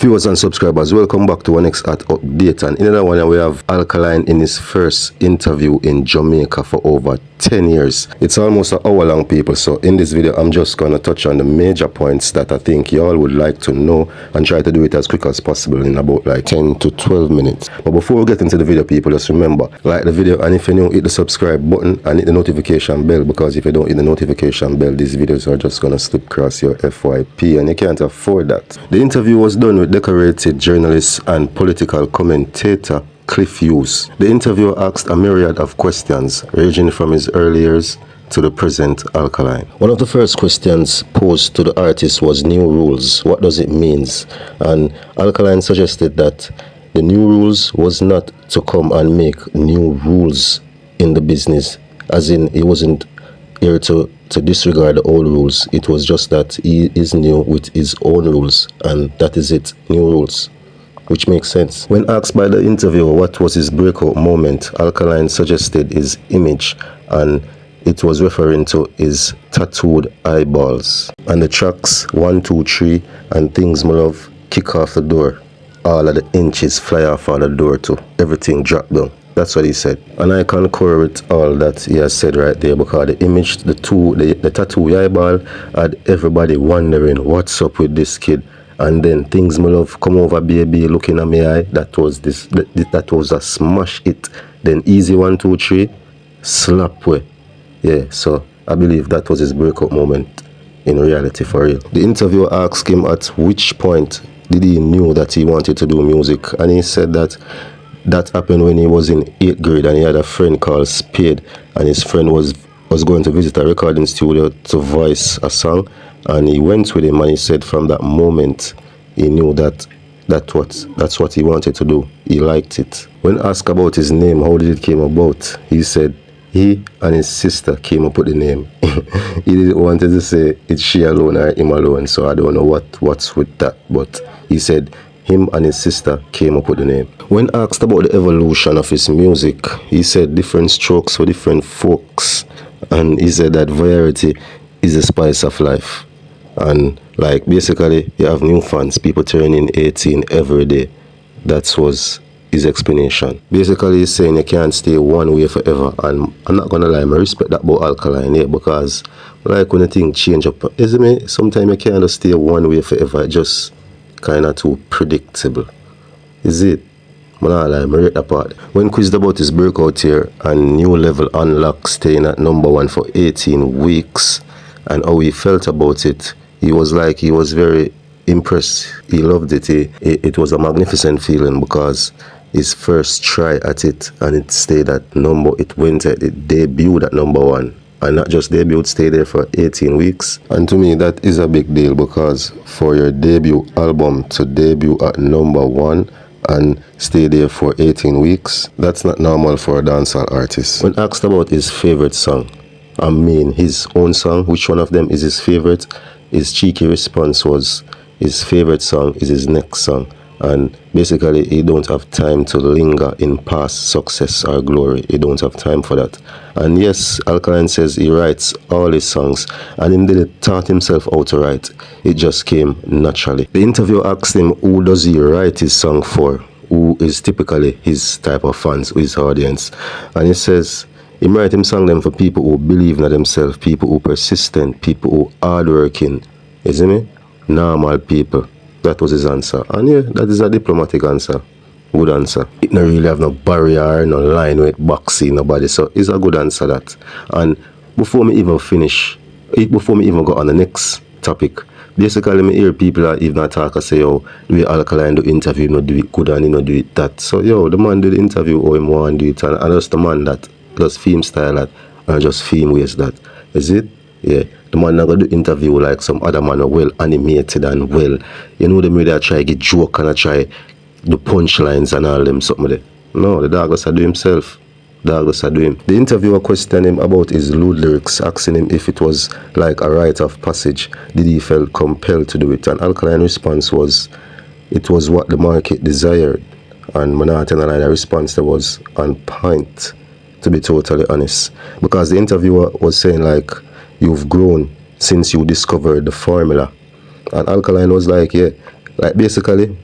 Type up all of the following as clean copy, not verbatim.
Viewers and subscribers, welcome back to our next art update. And in another one, we have Alkaline in his first interview in Jamaica for over 10 years. It's almost an hour long, people. So in this video, I'm just going to touch on the major points that I think y'all would like to know and try to do it as quick as possible in about like 10 to 12 minutes. But before we get into the video, people, just remember, like the video, and if you're new, hit the subscribe button and hit the notification bell, because if you don't hit the notification bell, these videos are just going to slip across your FYP and you can't afford that. The interview was done with decorated journalist and political commentator Hughes. The interviewer asked a myriad of questions, ranging from his early years to the present Alkaline. One of the first questions posed to the artist was new rules. What does it mean? And Alkaline suggested that the new rules was not to come and make new rules in the business, as in he wasn't here to disregard the old rules. It was just that he is new with his own rules, and that is it, new rules. Which makes sense. When asked by the interviewer what was his breakout moment, Alkaline suggested his image, and it was referring to his tattooed eyeballs. And the tracks 1, 2, 3 and Things My Love, Kick Off the Door. All of the inches fly off of the door too. Everything drop down. That's what he said. And I concur with all that he has said right there, because the image, the tattoo eyeball had everybody wondering what's up with this kid. And then Things My Love, Come Over Baby, Looking at Me Eye, that was a smash hit. Then Easy 1, 2, 3, slap way. Yeah, so I believe that was his breakout moment in reality, for real. The interviewer asked him at which point did he knew that he wanted to do music, and he said that happened when he was in 8th grade and he had a friend called Spade, and his friend was going to visit a recording studio to voice a song, and he went with him, and he said from that moment he knew that's what he wanted to do. He liked it. When asked about his name, how did it came about, he said he and his sister came up with the name. He didn't want to say it's she alone or him alone, so I don't know what's with that, but he said him and his sister came up with the name. When asked about the evolution of his music, he said different strokes for different folks, and he said that variety is the spice of life. And like basically you have new fans, people turning 18 every day. That was his explanation. Basically he's saying you can't stay one way forever, and I'm not gonna lie, I respect that about Alkaline, yeah, because like when the thing change up, isn't it? Sometimes you can't just stay one way forever, just kind of too predictable. Is it? I rate that part. When quizzed about his breakout here and new level unlock, staying at number 1 for 18 weeks, and how he felt about it, he was very impressed. He loved it. It was a magnificent feeling, because his first try at it, and it stayed at it debuted at number 1. And not just debuted, stay there for 18 weeks. And to me, that is a big deal, because for your debut album to debut at number 1 and stay there for 18 weeks, that's not normal for a dancehall artist. When asked about his favorite song, I mean his own song, which one of them is his favorite, his cheeky response was his favorite song is his next song. And basically he don't have time to linger in past success or glory. He don't have time for that. And yes, Alkaline says he writes all his songs, and he didn't taught himself how to write. It just came naturally. The interviewer asked him who does he write his song for, who is typically his type of fans, his audience. And he says he write him song them for people who believe in themselves, people who persistent, people who hardworking. You see me? Normal people. That was his answer. And yeah, that is a diplomatic answer. Good answer. It don't really have no barrier, no line with boxing, nobody. So it's a good answer, that. And before me even go on the next topic, basically me hear people that even talk and say, yo, the way Alkaline do interview, no do it good and no do it that. So yo, the man do the interview how him want do it, and just the man that just film style that and just film ways that. Is it? Yeah. The man not gonna do interview like some other man are well animated and well. You know them way they try get joke and try the punchlines and all them something there. No, the dog was do himself. The interviewer questioned him about his lewd lyrics, asking him if it was like a rite of passage. Did he feel compelled to do it? And Alkaline response was, it was what the market desired. And the response that was on point, to be totally honest. Because the interviewer was saying like, you've grown since you discovered the formula. And Alkaline was like, yeah, like basically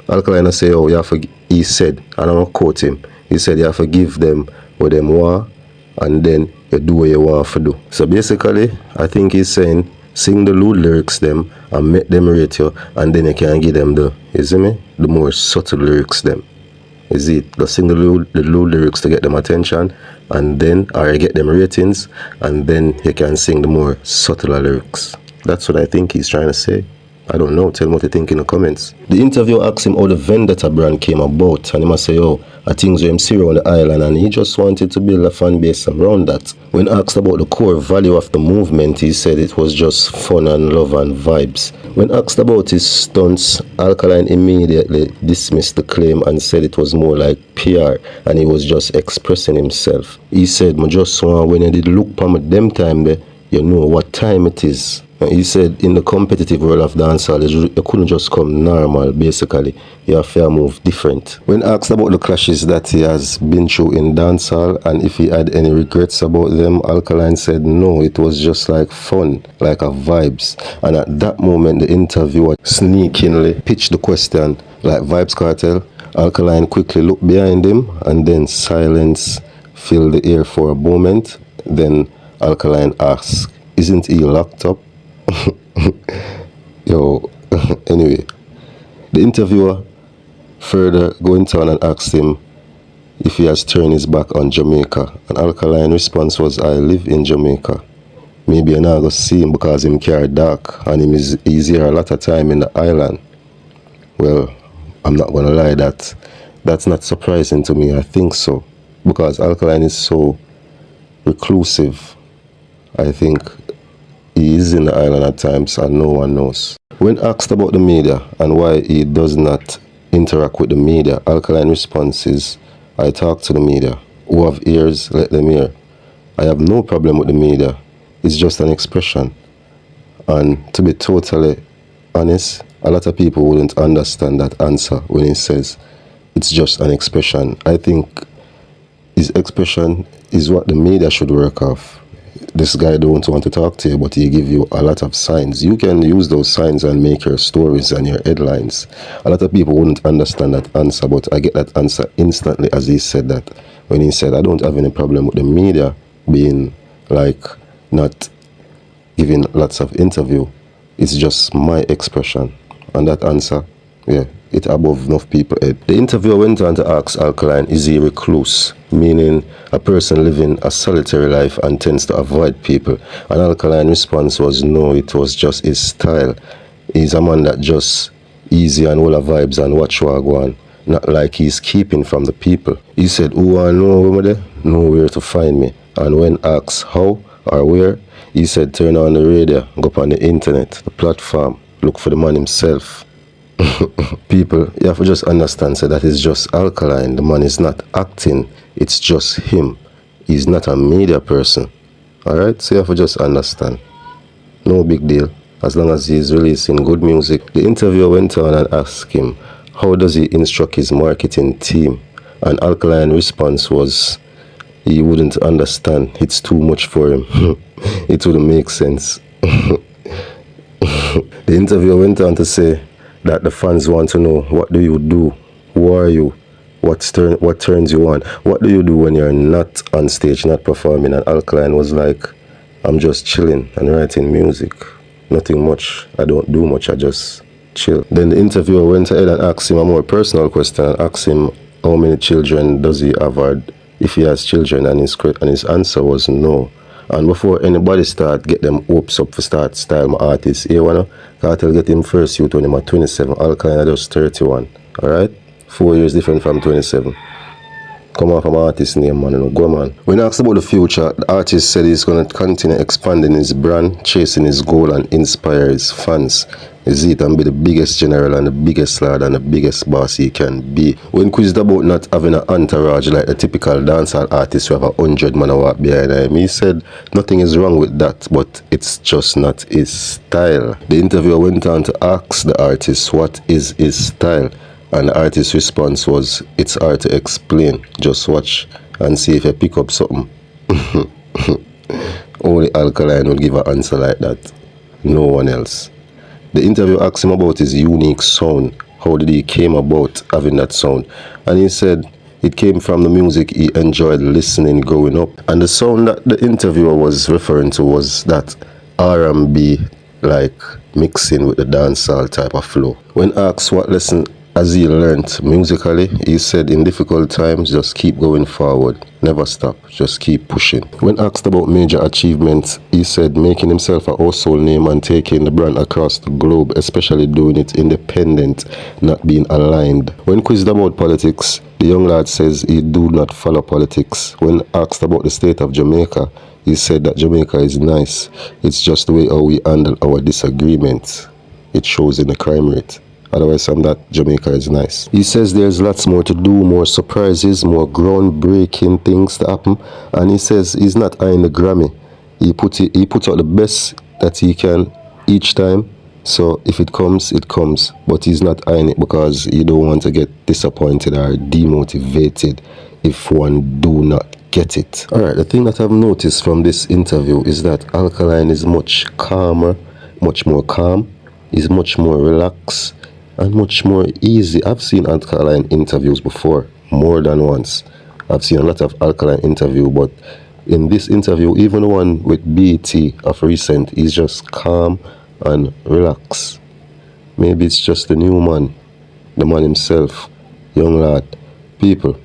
Alkaline say, oh, you have to, he said, and I'm going to quote him, he said you have to give them what them want and then you do what you want to do. So basically, I think he's saying, sing the lewd lyrics them and make them rate you, and then you can give them the, you see me, the more subtle lyrics them. Is it just sing the lewd lyrics to get them attention, and then, or you get them ratings, and then you can sing the more subtler lyrics. That's what I think he's trying to say. I don't know, tell me what you think in the comments. The interview asked him how the Vendetta brand came about, and he must say, oh, I think so MC around the island, and he just wanted to build a fan base around that. When asked about the core value of the movement, he said it was just fun and love and vibes. When asked about his stunts, Alkaline immediately dismissed the claim and said it was more like PR, and he was just expressing himself. He said, I just want when you did look for me them time there, you know what time it is. He said in the competitive world of dancehall, you couldn't just come normal, basically. You have to move different. When asked about the clashes that he has been through in dancehall and if he had any regrets about them, Alkaline said no, it was just like fun, like a vibes. And at that moment, the interviewer sneakingly pitched the question like Vibes Cartel. Alkaline quickly looked behind him and then silence filled the air for a moment. Then Alkaline asked, isn't he locked up? Yo, anyway, the interviewer further going on and asked him if he has turned his back on Jamaica. An Alkaline response was, I live in Jamaica. Maybe you're not going to see him because him carry dark and him is easier a lot of time in the island. Well, I'm not going to lie, that's not surprising to me. I think so, because Alkaline is so reclusive. I think he is in the island at times and no one knows. When asked about the media and why he does not interact with the media, Alkaline response is, I talk to the media. Who have ears, let them hear. I have no problem with the media. It's just an expression. And to be totally honest, a lot of people wouldn't understand that answer when he says it's just an expression. I think his expression is what the media should work off. This guy don't want to talk to you, but he give you a lot of signs. You can use those signs and make your stories and your headlines. A lot of people wouldn't understand that answer, but I get that answer instantly as he said that. When he said, I don't have any problem with the media being like not giving lots of interview. It's just my expression. And that answer, yeah, it above enough people head. The interviewer went on to ask Alkaline, is he recluse? Meaning a person living a solitary life and tends to avoid people. And Alkaline response was no, it was just his style. He's a man that just easy and all of vibes and watch what go on. Not like he's keeping from the people. He said, who I know where there? Know where to find me. And when asked how or where, he said turn on the radio, go up on the internet, the platform, look for the man himself. People, you have to just understand, so that is just Alkaline. The man is not acting, it's just him. He's not a media person. Alright, so you have to just understand. No big deal, as long as he's releasing good music. The interviewer went on and asked him, how does he instruct his marketing team? And Alkaline response was, he wouldn't understand, it's too much for him. It wouldn't make sense. The interviewer went on to say that the fans want to know, what do you do? Who are you? What turns you on? What do you do when you're not on stage, not performing? And Alkaline was like, I'm just chilling and writing music. Nothing much. I don't do much, I just chill. Then the interviewer went ahead and asked him a more personal question and asked him how many children does he have, or if he has children, and his answer was no. And before anybody start get them hopes up for start style my artist, you wanna Cartel get him first youth when him at 27, Alkaline are just 31. Alright? 4 years different from 27. Come off from artist name, man, you know, go man. When asked about the future, the artist said he's gonna continue expanding his brand, chasing his goal and inspire his fans. Is it and be the biggest general and the biggest lad and the biggest boss he can be. When quizzed about not having an entourage like the typical dancehall artist who have 100 man walk behind him, he said nothing is wrong with that, but it's just not his style. The interviewer went on to ask the artist what is his style, and the artist's response was, it's hard to explain, just watch and see if you pick up something. Only Alkaline will give an answer like that, no one else. The interview asked him about his unique sound, how did he came about having that sound. And he said it came from the music he enjoyed listening growing up. And the sound that the interviewer was referring to was that R&B, like mixing with the dancehall type of flow. When asked what lesson has he learned musically, he said in difficult times, just keep going forward, never stop, just keep pushing. When asked about major achievements, he said making himself a household name and taking the brand across the globe, especially doing it independent, not being aligned. When quizzed about politics, the young lad says he do not follow politics. When asked about the state of Jamaica, he said that Jamaica is nice. It's just the way how we handle our disagreements. It shows in the crime rate. Otherwise, that Jamaica is nice. He says there's lots more to do, more surprises, more groundbreaking things to happen. And he says he's not eyeing the Grammy. He puts out the best that he can each time. So if it comes, it comes. But he's not eyeing it because he don't want to get disappointed or demotivated if one do not get it. Alright, the thing that I've noticed from this interview is that Alkaline is much calmer, much more calm. He's much more relaxed and much more easy. I've seen Alkaline interviews before, more than once. I've seen a lot of Alkaline interview, but in this interview, even the one with BT of recent, he's just calm and relaxed. Maybe it's just the new man, the man himself, young lad. People,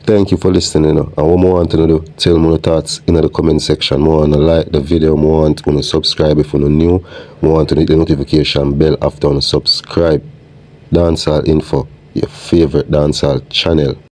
thank you for listening. And what more want to do, tell me your thoughts in the comment section. More want to like the video, more want to subscribe if you're new, more want to hit the notification bell after you subscribe. Dancehall Info, your favorite dancehall channel.